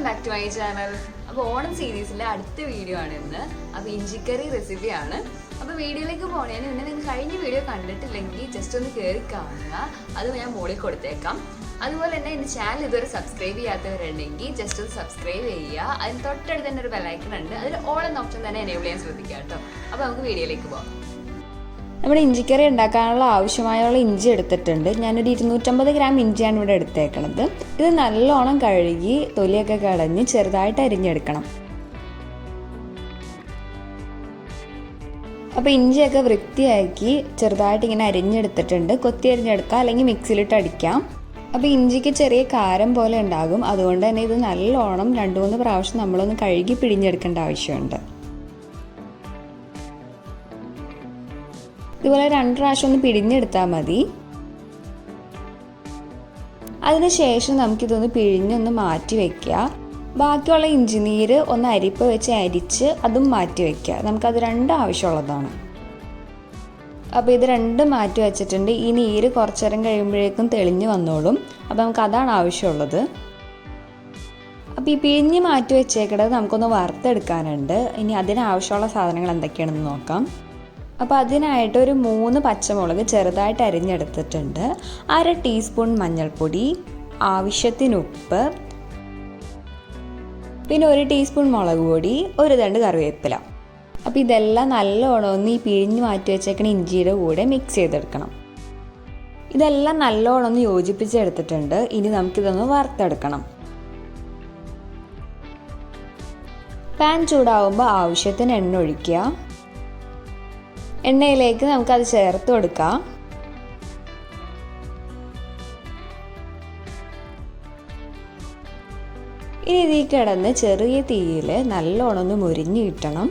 back to my channel. അപ്പോൾ ഓണം സീരീസിലെ അടുത്ത വീഡിയോ ആണ് ഇന്ന്. അപ്പോൾ ഇഞ്ചിക്കറി റെസിപ്പിയാണ്. അപ്പോൾ വീഡിയോയിലേക്ക് പോകുന്നതിന് മുന്നേ നിങ്ങൾ കഴിഞ്ഞ വീഡിയോ കണ്ടിട്ടില്ലെങ്കിൽ ജസ്റ്റ് ഒന്ന് കയറി കാണുക. അത് ഞാൻ മുകളിൽ കൊടുത്തേക്കാം. അതുപോലെ തന്നെ എൻ്റെ ചാനൽ ഇതുവരെ സബ്സ്ക്രൈബ് ചെയ്യാത്തവരുണ്ടെങ്കിൽ ജസ്റ്റ് ഒന്ന് സബ്സ്ക്രൈബ് ചെയ്യുക. അതിന് തൊട്ടടുത്ത് തന്നെ ഒരു ബെല്ലൈക്കൺ ഉണ്ട്. അതിൽ ഓൾ എന്ന ഓപ്ഷൻ തന്നെ എനേബിൾ ചെയ്യാൻ ശ്രദ്ധിക്കുക കേട്ടോ. അപ്പോൾ നമുക്ക് വീഡിയോയിലേക്ക് പോകാം. നമ്മുടെ ഇഞ്ചിക്കറി ഉണ്ടാക്കാനുള്ള ആവശ്യമായുള്ള ഇഞ്ചി എടുത്തിട്ടുണ്ട്. ഞാനൊരു 250 ഗ്രാം ഇഞ്ചിയാണ് ഇവിടെ എടുത്തേക്കണത്. ഇത് നല്ലോണം കഴുകി തൊലിയൊക്കെ കളഞ്ഞ് ചെറുതായിട്ട് അരിഞ്ഞെടുക്കണം. അപ്പോൾ ഇഞ്ചിയൊക്കെ വൃത്തിയാക്കി ചെറുതായിട്ട് ഇങ്ങനെ അരിഞ്ഞെടുത്തിട്ടുണ്ട്. കൊത്തി അരിഞ്ഞെടുക്കാം, അല്ലെങ്കിൽ മിക്സിയിലിട്ട് അടിക്കാം. അപ്പോൾ ഇഞ്ചിക്ക് ചെറിയ കാരം പോലെ ഉണ്ടാകും. അതുകൊണ്ട് തന്നെ ഇത് നല്ലോണം 2-3 പ്രാവശ്യം നമ്മളൊന്ന് കഴുകി പിഴിഞ്ഞെടുക്കേണ്ട ആവശ്യമുണ്ട്. ഇതുപോലെ 2 പ്രാവശ്യം ഒന്ന് പിഴിഞ്ഞെടുത്താൽ മതി. അതിനുശേഷം നമുക്കിതൊന്ന് പിഴിഞ്ഞൊന്ന് മാറ്റി വയ്ക്കുക. ബാക്കിയുള്ള ഇഞ്ചി നീര് ഒന്ന് അരിപ്പ് വെച്ച് അരിച്ച് അതും മാറ്റി വയ്ക്കുക. നമുക്കത് 2 ആവശ്യമുള്ളതാണ്. അപ്പോൾ ഇത് 2 മാറ്റി വെച്ചിട്ടുണ്ട്. ഈ നീര് കുറച്ച് നേരം കഴിയുമ്പോഴേക്കും തെളിഞ്ഞ് വന്നോളും. അപ്പോൾ നമുക്കതാണ് ആവശ്യമുള്ളത്. അപ്പോൾ ഈ പിഴിഞ്ഞ് മാറ്റി വെച്ചേക്കണത് നമുക്കൊന്ന് വറുത്തെടുക്കാനുണ്ട്. ഇനി അതിനാവശ്യമുള്ള സാധനങ്ങൾ എന്തൊക്കെയാണെന്ന് നോക്കാം. അപ്പോൾ അതിനായിട്ട് ഒരു 3 പച്ചമുളക് ചെറുതായിട്ട് അരിഞ്ഞെടുത്തിട്ടുണ്ട്. 1/2 ടീസ്പൂൺ മഞ്ഞൾപ്പൊടി, ആവശ്യത്തിന് ഉപ്പ്, പിന്നെ 1 ടീസ്പൂൺ മുളക് പൊടി, 1 തണ്ട് കറിവേപ്പില. അപ്പോൾ ഇതെല്ലാം നല്ലോണം ഒന്ന് ഈ പിഴിഞ്ഞ് മാറ്റി വെച്ചേക്കണ ഇഞ്ചിയുടെ കൂടെ മിക്സ് ചെയ്തെടുക്കണം. ഇതെല്ലാം നല്ലോണം ഒന്ന് യോജിപ്പിച്ചെടുത്തിട്ടുണ്ട്. ഇനി നമുക്കിതൊന്ന് വറുത്തെടുക്കണം. പാൻ ചൂടാവുമ്പോൾ ആവശ്യത്തിന് എണ്ണ ഒഴിക്കുക. എണ്ണയിലേക്ക് നമുക്കത് ചേർത്ത് കൊടുക്കാം. ഇനി ഇതിൽ കിടന്ന് ചെറിയ തീയിൽ നല്ലോണം ഒന്ന് മുരിഞ്ഞ് കിട്ടണം.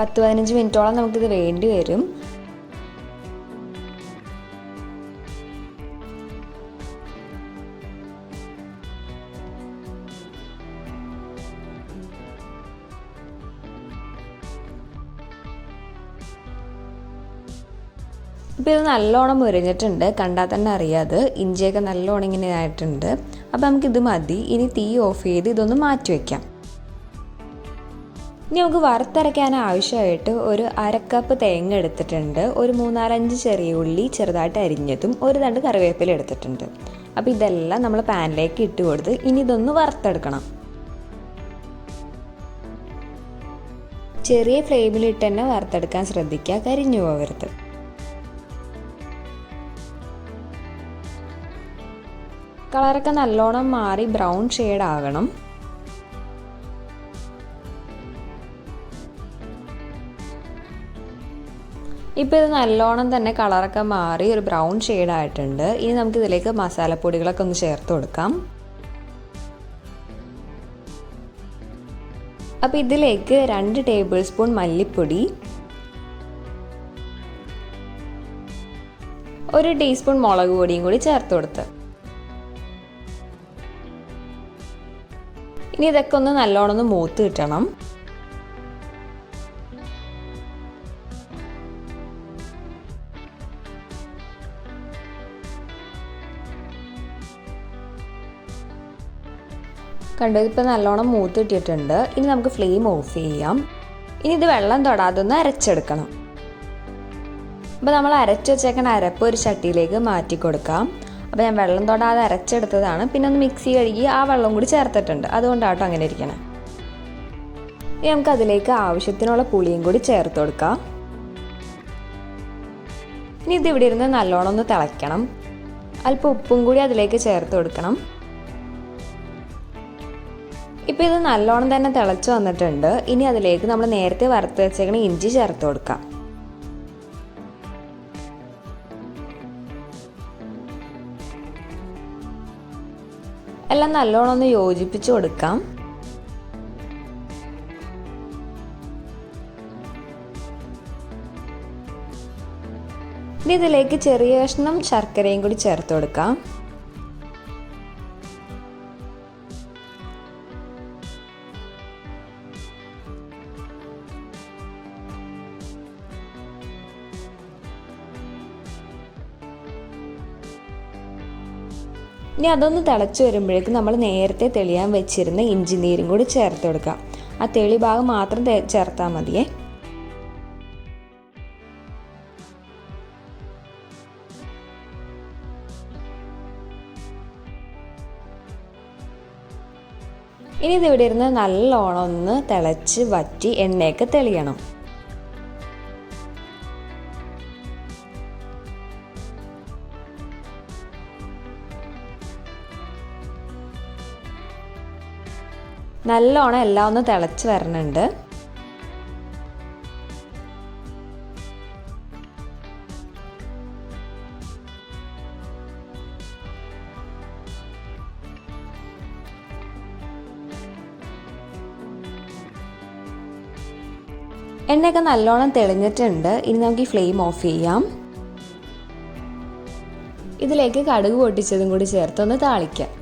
പത്ത് 15 മിനിറ്റോളം നമുക്കിത് വേണ്ടി വരും. ഇപ്പോൾ ഇത് നല്ലോണം മുരിഞ്ഞിട്ടുണ്ട്. കണ്ടാൽ തന്നെ അറിയാതെ ഇഞ്ചിയൊക്കെ നല്ലോണം ഇങ്ങനെ ആയിട്ടുണ്ട്. അപ്പോൾ നമുക്കിത് മതി. ഇനി തീ ഓഫ് ചെയ്ത് ഇതൊന്ന് മാറ്റി വയ്ക്കാം. ഇനി നമുക്ക് വറുത്തരയ്ക്കാൻ ആവശ്യമായിട്ട് ഒരു 1/2 കപ്പ് തേങ്ങ എടുത്തിട്ടുണ്ട്. ഒരു 3-4-5 ചെറിയ ഉള്ളി ചെറുതായിട്ട് അരിഞ്ഞതും 1 തണ്ട് കറിവേപ്പില എടുത്തിട്ടുണ്ട്. അപ്പോൾ ഇതെല്ലാം നമ്മൾ പാനിലേക്ക് ഇട്ട് കൊടുത്ത് ഇനി ഇതൊന്ന് വറുത്തെടുക്കണം. ചെറിയ ഫ്ലെയിമിലിട്ട് തന്നെ വറുത്തെടുക്കാൻ ശ്രദ്ധിക്കുക, കരിഞ്ഞു പോകരുത്. കളറൊക്കെ നല്ലോണം മാറി ബ്രൗൺ ഷെയ്ഡ് ആകണം. ഇപ്പോൾ ഇത് നല്ലോണം തന്നെ കളറൊക്കെ മാറി ഒരു ബ്രൗൺ ഷെയ്ഡ് ആയിട്ടുണ്ട്. ഇനി നമുക്കിതിലേക്ക് മസാലപ്പൊടികളൊക്കെ ഒന്ന് ചേർത്ത് കൊടുക്കാം. അപ്പോൾ ഇതിലേക്ക് 2 ടേബിൾ സ്പൂൺ മല്ലിപ്പൊടി, 1 ടീസ്പൂൺ മുളക് പൊടിയും കൂടി ചേർത്ത് കൊടുത്ത് ഇനി ഇതൊക്കെ ഒന്ന് നല്ലോണം ഒന്ന് മൂത്ത് കിട്ടണം. കണ്ടത് ഇപ്പോൾ നല്ലോണം മൂത്ത് കിട്ടിയിട്ടുണ്ട്. ഇനി നമുക്ക് ഫ്ലെയിം ഓഫ് ചെയ്യാം. ഇനി ഇത് വെള്ളം തൊടാതെ ഒന്ന് അരച്ചെടുക്കണം. അപ്പോൾ നമ്മൾ അരച്ച് വെച്ചേക്കണ അരപ്പ് ഒരു ചട്ടിയിലേക്ക് മാറ്റി കൊടുക്കാം. അപ്പോൾ ഞാൻ വെള്ളം തൊടാതെ അരച്ചെടുത്തതാണ്. പിന്നെ ഒന്ന് മിക്സി കഴുകി ആ വെള്ളം കൂടി ചേർത്തിട്ടുണ്ട്. അതുകൊണ്ടാട്ടോ അങ്ങനെ ഇരിക്കണം. ഇനി നമുക്ക് അതിലേക്ക് ആവശ്യത്തിനുള്ള പുളിയും കൂടി ചേർത്ത് കൊടുക്കാം. ഇനി ഇത് ഇവിടെ ഇരുന്ന് നല്ലോണം ഒന്ന് തിളയ്ക്കണം. അല്പം ഉപ്പും കൂടി അതിലേക്ക് ചേർത്ത് കൊടുക്കണം. ഇപ്പോൾ ഇത് നല്ലോണം തന്നെ തിളച്ച് വന്നിട്ടുണ്ട്. ഇനി അതിലേക്ക് നമ്മൾ നേരത്തെ വറുത്ത് വെച്ചേക്കണ ഇഞ്ചി ചേർത്ത് കൊടുക്കാം. എല്ലാം നല്ലോണം ഒന്ന് യോജിപ്പിച്ച് കൊടുക്കാം. ഇനി ഇതിലേക്ക് ചെറിയ കഷ്ണം ശർക്കരയും കൂടി ചേർത്ത് കൊടുക്കാം. ഇനി അതൊന്ന് തിളച്ച് വരുമ്പോഴേക്കും നമ്മൾ നേരത്തെ തെളിയാൻ വെച്ചിരുന്ന ഇഞ്ചി നീരും കൂടി ചേർത്ത് കൊടുക്കാം. ആ തെളി ഭാഗം മാത്രം ചേർത്താൽ മതിയേ. ഇനി ഇതിവിടെ ഇരുന്ന് നല്ലോണം ഒന്ന് തിളച്ച് വറ്റി എണ്ണയൊക്കെ തെളിയണം. നല്ലോണം എല്ലാം ഒന്ന് തിളച്ച് വരണുണ്ട്. എണ്ണയൊക്കെ നല്ലോണം തെളിഞ്ഞിട്ടുണ്ട്. ഇനി നമുക്ക് ഈ ഫ്ലെയിം ഓഫ് ചെയ്യാം. ഇതിലേക്ക് കടുക് പൊട്ടിച്ചതും കൂടി ചേർത്തൊന്ന് താളിക്കാം.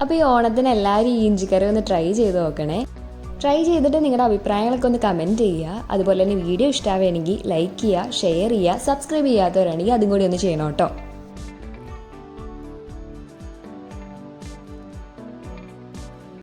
അപ്പോൾ ഈ ഓണത്തിന് എല്ലാവരും ഈ ഇഞ്ചിക്കറി ഒന്ന് ട്രൈ ചെയ്ത് നോക്കണേ. ട്രൈ ചെയ്തിട്ട് നിങ്ങളുടെ അഭിപ്രായങ്ങളൊക്കെ ഒന്ന് കമൻറ്റ് ചെയ്യുക. അതുപോലെ തന്നെ വീഡിയോ ഇഷ്ടമാവുകയാണെങ്കിൽ ലൈക്ക് ചെയ്യുക, ഷെയർ ചെയ്യുക, സബ്സ്ക്രൈബ് ചെയ്യാത്തവരാണെങ്കിൽ അതും കൂടി ഒന്ന് ചെയ്യണം കേട്ടോ.